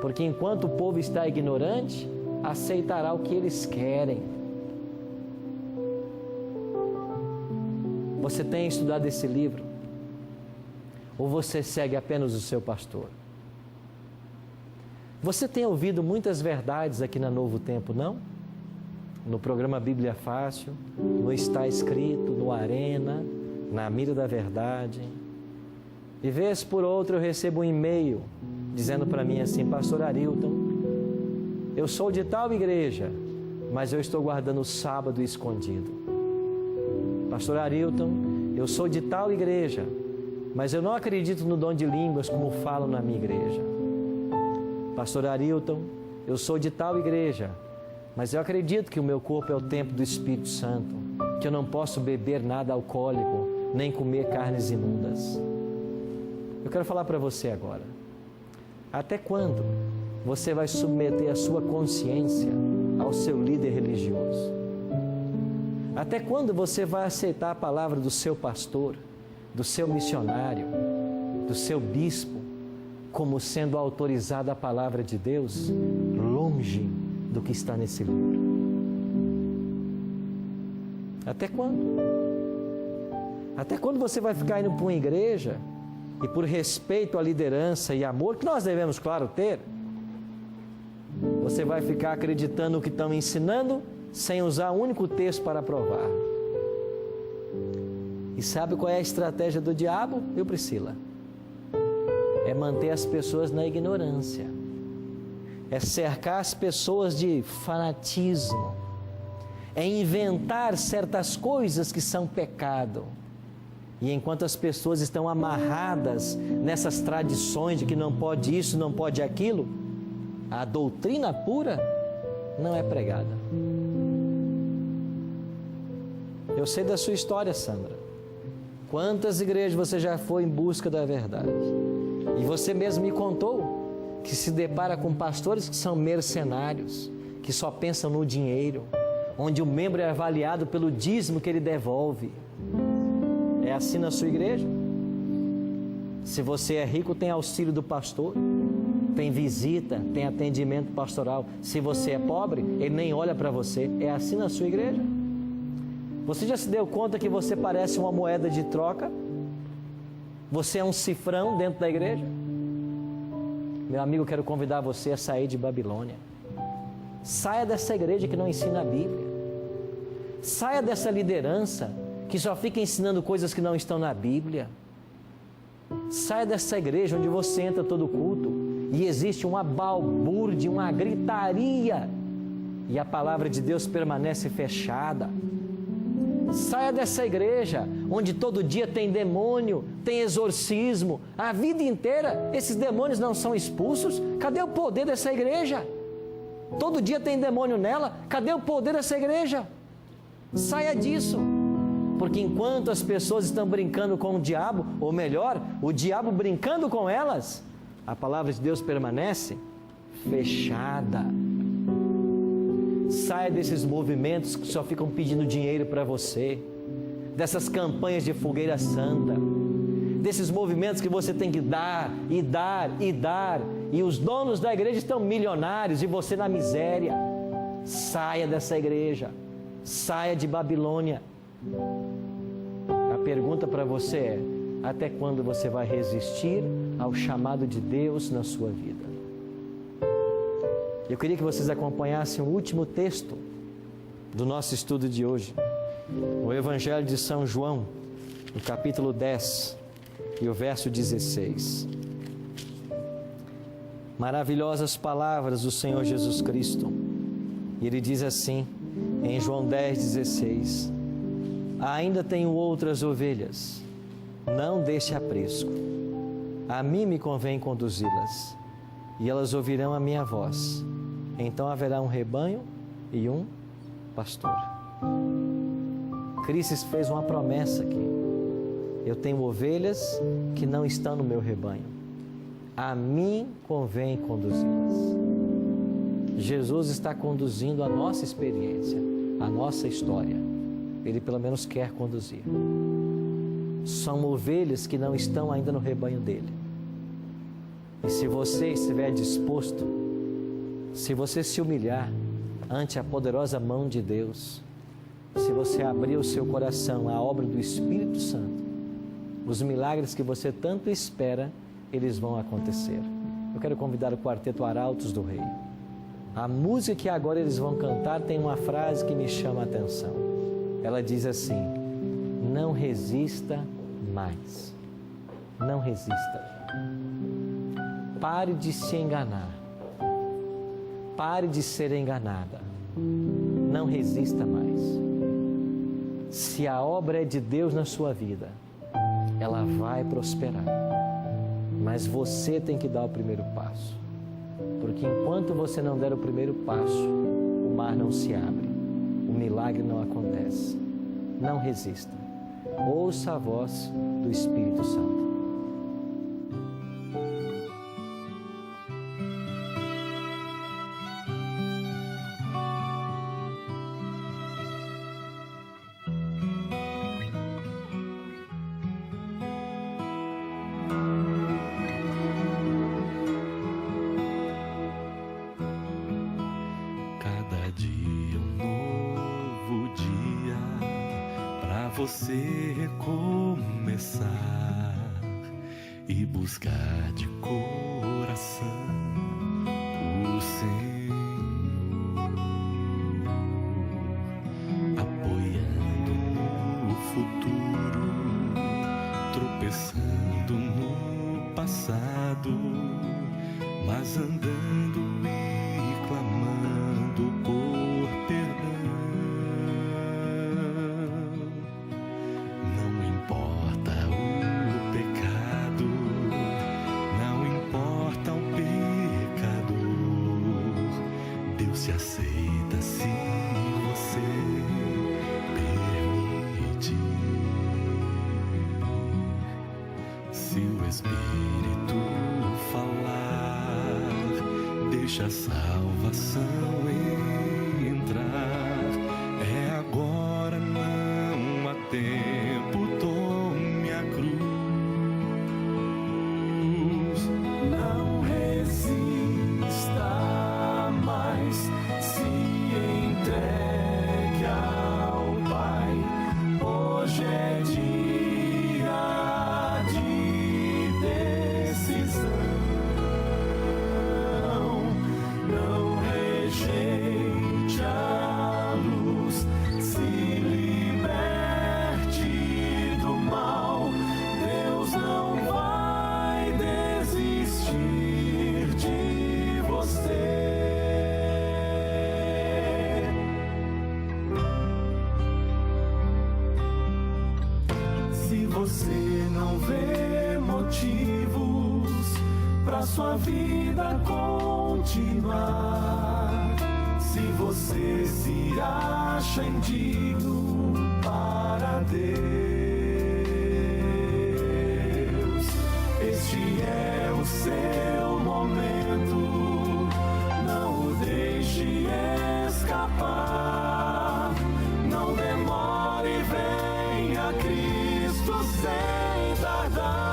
Porque enquanto o povo está ignorante, aceitará o que eles querem. Você tem estudado esse livro? Ou você segue apenas o seu pastor? Você tem ouvido muitas verdades aqui na Novo Tempo, não? No programa Bíblia Fácil, no Está Escrito, no Arena, na Mira da Verdade. E vez por outra eu recebo um e-mail dizendo para mim assim: Pastor Arilton, eu sou de tal igreja, mas eu estou guardando o sábado escondido. Pastor Arilton, eu sou de tal igreja, mas eu não acredito no dom de línguas como falam na minha igreja. Pastor Arilton, eu sou de tal igreja, mas eu acredito que o meu corpo é o templo do Espírito Santo, que eu não posso beber nada alcoólico, nem comer carnes imundas. Eu quero falar para você agora. Até quando você vai submeter a sua consciência ao seu líder religioso? Até quando você vai aceitar a palavra do seu pastor, do seu missionário, do seu bispo, como sendo autorizada a palavra de Deus, longe do que está nesse livro? Até quando? Até quando você vai ficar indo para uma igreja e por respeito à liderança e amor, que nós devemos, claro, ter, você vai ficar acreditando no que estão ensinando sem usar um único texto para provar? E sabe qual é a estratégia do diabo, viu, Priscila? É manter as pessoas na ignorância. É cercar as pessoas de fanatismo. É inventar certas coisas que são pecado. E enquanto as pessoas estão amarradas nessas tradições de que não pode isso, não pode aquilo, a doutrina pura não é pregada. Eu sei da sua história, Sandra. Quantas igrejas você já foi em busca da verdade? E você mesmo me contou que se depara com pastores que são mercenários, que só pensam no dinheiro, onde o membro é avaliado pelo dízimo que ele devolve. É assim na sua igreja? Se você é rico, tem auxílio do pastor, tem visita, tem atendimento pastoral. Se você é pobre, ele nem olha para você. É assim na sua igreja? Você já se deu conta que você parece uma moeda de troca? Você é um cifrão dentro da igreja? Meu amigo, eu quero convidar você a sair de Babilônia. Saia dessa igreja que não ensina a Bíblia. Saia dessa liderança que só fica ensinando coisas que não estão na Bíblia. Saia dessa igreja onde você entra todo culto e existe uma balbúrdia, uma gritaria, e a palavra de Deus permanece fechada. Saia dessa igreja onde todo dia tem demônio, tem exorcismo, a vida inteira esses demônios não são expulsos. Cadê o poder dessa igreja? Todo dia tem demônio nela, cadê o poder dessa igreja? Saia disso, porque enquanto as pessoas estão brincando com o diabo, ou melhor, o diabo brincando com elas, a palavra de Deus permanece fechada. Saia desses movimentos que só ficam pedindo dinheiro para você, dessas campanhas de fogueira santa, desses movimentos que você tem que dar e dar e dar, e os donos da igreja estão milionários e você na miséria. Saia dessa igreja, saia de Babilônia. A pergunta para você é: até quando você vai resistir ao chamado de Deus na sua vida? Eu queria que vocês acompanhassem o último texto do nosso estudo de hoje, o Evangelho de São João, no capítulo 10 e o verso 16. Maravilhosas palavras do Senhor Jesus Cristo. E Ele diz assim, em João 10,16: ainda tenho outras ovelhas, não deste aprisco. A mim me convém conduzi-las, e elas ouvirão a minha voz. Então haverá um rebanho e um pastor. Cristo fez uma promessa aqui: eu tenho ovelhas que não estão no meu rebanho, a mim convém conduzi-las. Jesus está conduzindo a nossa experiência, a nossa história. Ele pelo menos quer conduzir. São ovelhas que não estão ainda no rebanho dele. E se você estiver disposto, se você se humilhar ante a poderosa mão de Deus, se você abrir o seu coração à obra do Espírito Santo, os milagres que você tanto espera, eles vão acontecer. Eu quero convidar o quarteto Arautos do Rei. A música que agora eles vão cantar tem uma frase que me chama a atenção. Ela diz assim: não resista mais. Não resista. Pare de se enganar. Pare de ser enganada. Não resista mais. Se a obra é de Deus na sua vida, ela vai prosperar. Mas você tem que dar o primeiro passo. Porque enquanto você não der o primeiro passo, o mar não se abre, o milagre não acontece. Não resista. Ouça a voz do Espírito Santo. Você recomeçar e buscar de coração o Senhor, apoiando no futuro, tropeçando no passado, mas andando e clamando por perdão. Se aceita se você permitir. Se o Espírito falar, deixa a salvação entrar. É agora, não há tempo, tome a cruz. Não resista mais, se entregue ao Pai. Hoje é dia de decisão. Não rejeite você não vê motivos pra sua vida continuar, se você se acha indigno para Deus, este é o seu momento, não o deixe escapar, não demore, venha a Cristo sem tardar,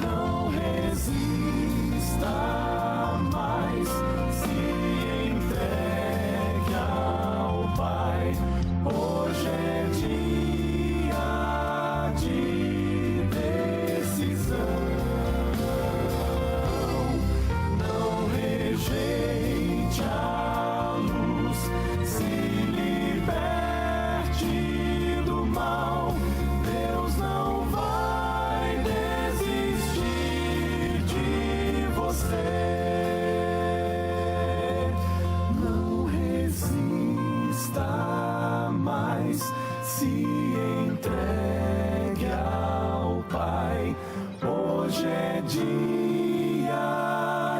não resista mais, se entregue ao Pai, hoje é dia de decisão, não rejeite a luz, se liberte do mal, Deus não vai desistir de você. Não resista mais, se entregue ao Pai, hoje é dia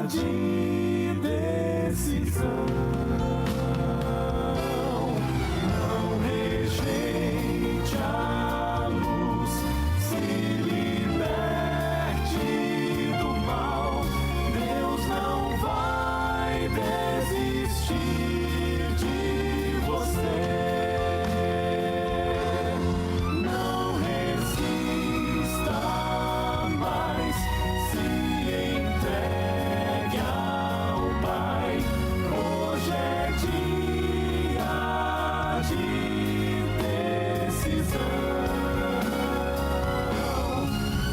de decisão, não rejeite a luz, se liberte do mal, Deus não vai desistir de você. Não resista mais, se entregue ao Pai, hoje é dia de decisão,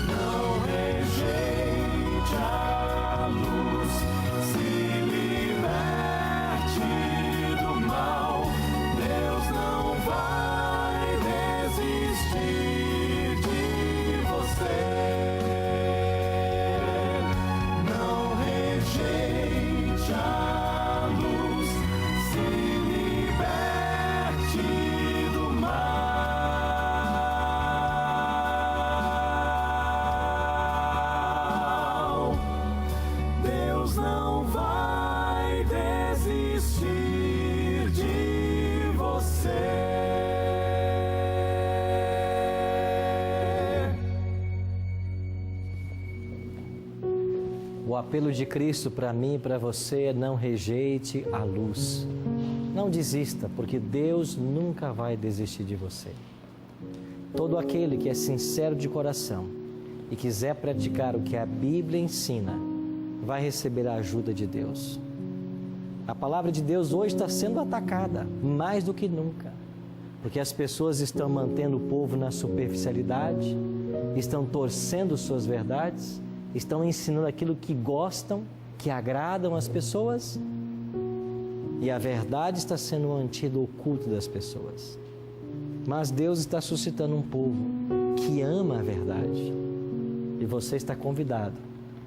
não rejeite a luz, se liberte do mal, Deus não vai desistir de você. Não rejeite a luz, se liberte do mal, Deus não vai desistir de você. O apelo de Cristo para mim e para você é: não rejeite a luz. Não desista, porque Deus nunca vai desistir de você. Todo aquele que é sincero de coração e quiser praticar o que a Bíblia ensina, vai receber a ajuda de Deus. A palavra de Deus hoje está sendo atacada, mais do que nunca, porque as pessoas estão mantendo o povo na superficialidade, estão torcendo suas verdades, estão ensinando aquilo que gostam, que agradam as pessoas, e a verdade está sendo mantida oculta das pessoas. Mas Deus está suscitando um povo que ama a verdade, e você está convidado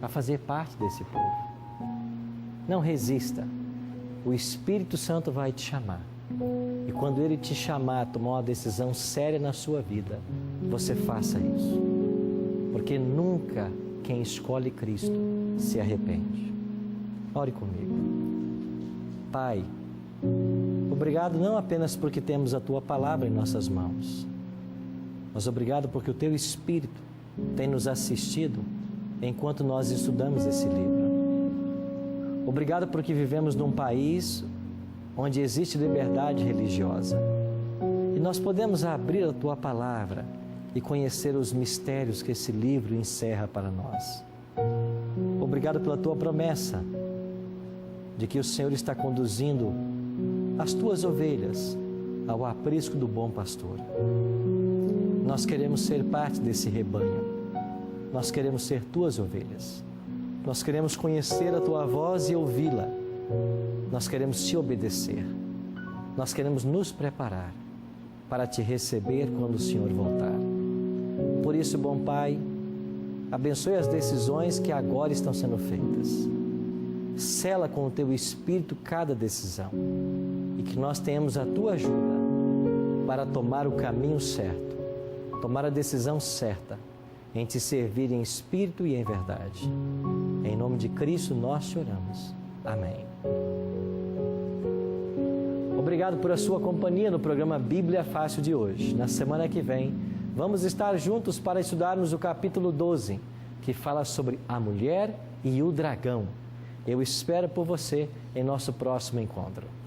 a fazer parte desse povo. Não resista, o Espírito Santo vai te chamar, e quando Ele te chamar a tomar uma decisão séria na sua vida, você faça isso, porque nunca quem escolhe Cristo se arrepende. Ore comigo. Pai, obrigado não apenas porque temos a Tua Palavra em nossas mãos, mas obrigado porque o Teu Espírito tem nos assistido enquanto nós estudamos esse livro. Obrigado porque vivemos num país onde existe liberdade religiosa e nós podemos abrir a Tua Palavra e conhecer os mistérios que esse livro encerra para nós. Obrigado pela Tua promessa de que o Senhor está conduzindo as Tuas ovelhas ao aprisco do bom pastor. Nós queremos ser parte desse rebanho. Nós queremos ser Tuas ovelhas. Nós queremos conhecer a Tua voz e ouvi-la. Nós queremos Te obedecer. Nós queremos nos preparar para Te receber quando o Senhor voltar. Por isso, bom Pai, abençoe as decisões que agora estão sendo feitas. Sela com o Teu Espírito cada decisão e que nós tenhamos a Tua ajuda para tomar o caminho certo, tomar a decisão certa em te servir em espírito e em verdade. Em nome de Cristo nós te oramos. Amém. Obrigado por a sua companhia no programa Bíblia Fácil de hoje. Na semana que vem, vamos estar juntos para estudarmos o capítulo 12, que fala sobre a mulher e o dragão. Eu espero por você em nosso próximo encontro.